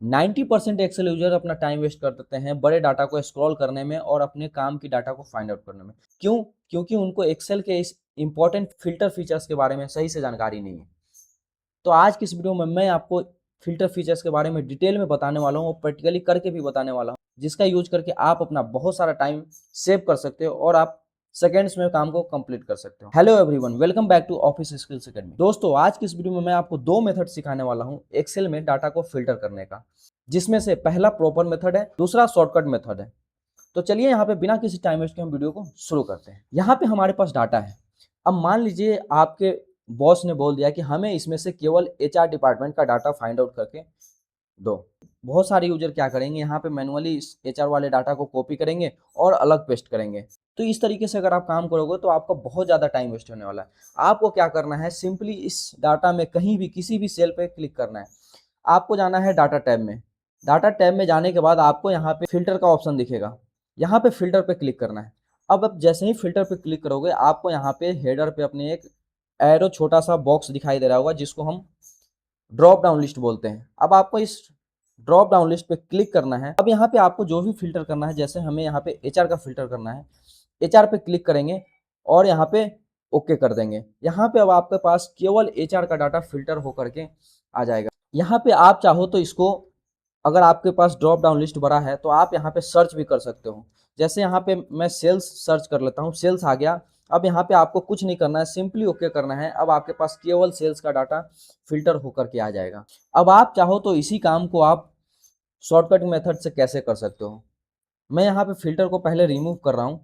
90% Excel user अपना time waste कर देते हैं बड़े डाटा को स्क्रॉल करने में और अपने काम की डाटा को फाइंड आउट करने में। क्यों? क्योंकि उनको एक्सेल के इस इंपॉर्टेंट फिल्टर फीचर्स के बारे में सही से जानकारी नहीं है। तो आज की इस वीडियो में मैं आपको फिल्टर फीचर्स के बारे में डिटेल में बताने वाला हूँ और प्रैक्टिकली करके भी बताने वाला हूँ, जिसका यूज करके आप अपना बहुत सारा टाइम सेव कर सकते हो और आप सेकेंड्स में काम को कंप्लीट कर सकते हो। Hello everyone, welcome back to office skills academy. दोस्तों, आज की इस वीडियो में मैं आपको दो मेथड सिखाने वाला हूँ एक्सेल में डाटा को फिल्टर करने का, जिसमें से पहला प्रॉपर मेथड है, दूसरा शॉर्टकट मेथड है। तो चलिए यहाँ पे बिना किसी टाइम वेस्ट के हम वीडियो को शुरू करते हैं। यहाँ पे हमारे पास डाटा है। अब मान लीजिए आपके बॉस ने बोल दिया कि हमें इसमें से केवल एचआर डिपार्टमेंट का डाटा फाइंड आउट करके दो। बहुत सारे यूजर क्या करेंगे, यहाँ पे मैनुअली इस एचआर वाले डाटा को कॉपी करेंगे और अलग पेस्ट करेंगे। तो इस तरीके से अगर आप काम करोगे तो आपका बहुत ज़्यादा टाइम वेस्ट होने वाला है। आपको क्या करना है, सिंपली इस डाटा में कहीं भी किसी भी सेल पे क्लिक करना है। आपको जाना है डाटा टैब में। डाटा टैब में जाने के बाद आपको यहाँ पे फिल्टर का ऑप्शन दिखेगा। यहाँ पे फिल्टर पे क्लिक करना है। अब जैसे ही फिल्टर पे क्लिक करोगे आपको यहाँ पे हेडर पे अपने एक एरो छोटा सा बॉक्स दिखाई दे रहा होगा, जिसको हम ड्रॉप डाउन लिस्ट बोलते हैं। अब आपको इस ड्रॉप डाउन लिस्ट पे क्लिक करना है। अब यहाँ पे आपको जो भी फिल्टर करना है, जैसे हमें यहाँ पे एचआर का फिल्टर करना है, एचआर पे क्लिक करेंगे और यहाँ पे ओके कर देंगे। यहाँ पे अब आपके पास केवल एचआर का डाटा फिल्टर होकर के आ जाएगा। यहाँ पे आप चाहो तो इसको, अगर आपके पास ड्रॉप डाउन लिस्ट बड़ा है तो आप यहाँ पे सर्च भी कर सकते हो। जैसे यहाँ पे मैं सेल्स सर्च कर लेता हूँ, सेल्स आ गया। अब यहाँ पे आपको कुछ नहीं करना है, सिंपली ओके करना है। अब आपके पास केवल सेल्स का डाटा फिल्टर होकर के आ जाएगा। अब आप चाहो तो इसी काम को आप शॉर्टकट मेथड से कैसे कर सकते हो। मैं यहाँ पे फिल्टर को पहले रिमूव कर रहा हूँ।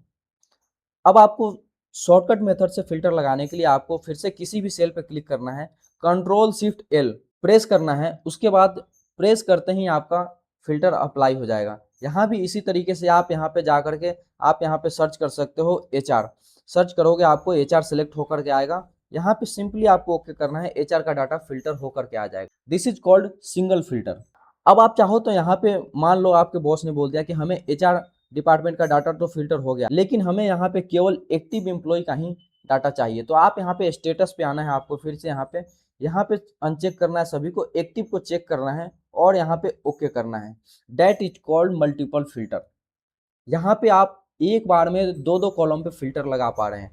अब आपको शॉर्टकट मेथड से फिल्टर लगाने के लिए आपको फिर से किसी भी सेल पे क्लिक करना है, कंट्रोल शिफ्ट एल प्रेस करना है। उसके बाद प्रेस करते ही आपका फिल्टर अप्लाई हो जाएगा। यहाँ भी इसी तरीके से आप यहाँ पे जा करके आप यहाँ पे सर्च कर सकते हो एचआर। सर्च करोगे आपको एचआर सेलेक्ट होकर के आएगा। यहाँ पे सिंपली आपको ओके करना है, एचआर का डाटा फिल्टर होकर के आ जाएगा। This is called single filter. अब आप चाहो तो यहाँ पे मान लो आपके बॉस ने बोल दिया कि हमें एचआर डिपार्टमेंट का डाटा तो फिल्टर हो गया, लेकिन हमें यहाँ पे केवल एक्टिव एम्प्लॉय का ही डाटा चाहिए। तो आप यहाँ पे स्टेटस पे आना है, आपको फिर से यहाँ पे अनचेक करना है, सभी को एक्टिव को चेक करना है और यहाँ पे ओके करना है। That is called multiple filter. यहाँ पे आप एक बार में दो दो कॉलम पे फिल्टर लगा पा रहे हैं,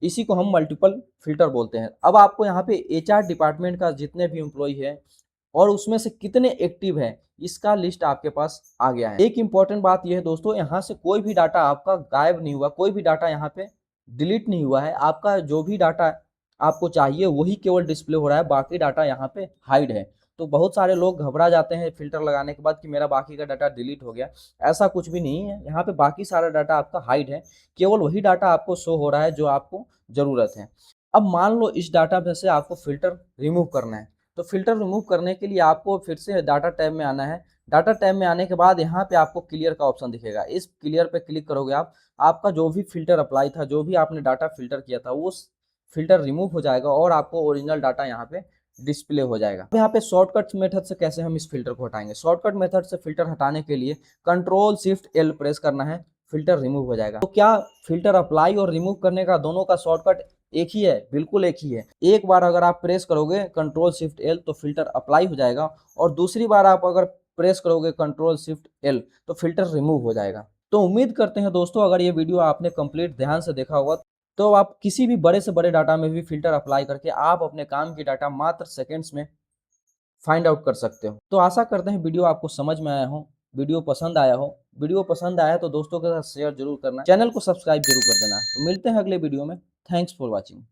इसी को हम मल्टीपल फिल्टर बोलते हैं। अब आपको यहाँ पे एचआर डिपार्टमेंट का जितने भी एम्प्लॉय है और उसमें से कितने एक्टिव है, इसका लिस्ट आपके पास आ गया है। एक इंपॉर्टेंट बात यह है दोस्तों, यहाँ से कोई भी डाटा आपका गायब नहीं हुआ, कोई भी डाटा यहाँ पे डिलीट नहीं हुआ है। आपका जो भी डाटा आपको चाहिए वही केवल डिस्प्ले हो रहा है, बाकी डाटा यहाँ पे हाइड है। तो बहुत सारे लोग घबरा जाते हैं फिल्टर लगाने के बाद कि मेरा बाकी का डाटा डिलीट हो गया। ऐसा कुछ भी नहीं है, यहाँ पे बाकी सारा डाटा आपका हाइड है, केवल वही डाटा आपको शो हो रहा है जो आपको जरूरत है। अब मान लो इस डाटा में से आपको फिल्टर रिमूव करना है, तो फिल्टर रिमूव करने के लिए आपको फिर से डाटा टैब में आना है। डाटा टैब में आने के बाद यहाँ पे आपको क्लियर का ऑप्शन दिखेगा। इस क्लियर पे क्लिक करोगे आप, आपका जो भी फिल्टर अप्लाई था, जो भी आपने डाटा फिल्टर किया था, वो फिल्टर रिमूव हो जाएगा और आपको ओरिजिनल डाटा यहाँ पे डिस्प्ले हो जाएगा। अब यहाँ पे शॉर्टकट मेथड से कैसे हम इस फिल्टर को हटाएंगे। शॉर्टकट मेथड से फिल्टर हटाने के लिए कंट्रोल शिफ्ट एल प्रेस करना है, फिल्टर रिमूव हो जाएगा। तो क्या फिल्टर अप्लाई और रिमूव करने का दोनों का शॉर्टकट एक ही है? बिल्कुल एक ही है। एक बार अगर आप प्रेस करोगे कंट्रोल शिफ्ट एल तो फिल्टर अप्लाई हो जाएगा, और दूसरी बार आप अगर प्रेस करोगे कंट्रोल शिफ्ट एल तो फिल्टर रिमूव हो जाएगा। तो उम्मीद करते हैं दोस्तों, अगर ये वीडियो आपने कंप्लीट ध्यान से देखा होगा तो आप किसी भी बड़े से बड़े डाटा में भी फिल्टर अप्लाई करके आप अपने काम की डाटा मात्र सेकेंड्स में फाइंड आउट कर सकते हो। तो आशा करते हैं वीडियो आपको समझ में आया हो, वीडियो पसंद आया हो। वीडियो पसंद आया तो दोस्तों के साथ शेयर जरूर करना, चैनल को सब्सक्राइब जरूर कर देना। तो मिलते हैं अगले वीडियो में। Thanks for watching.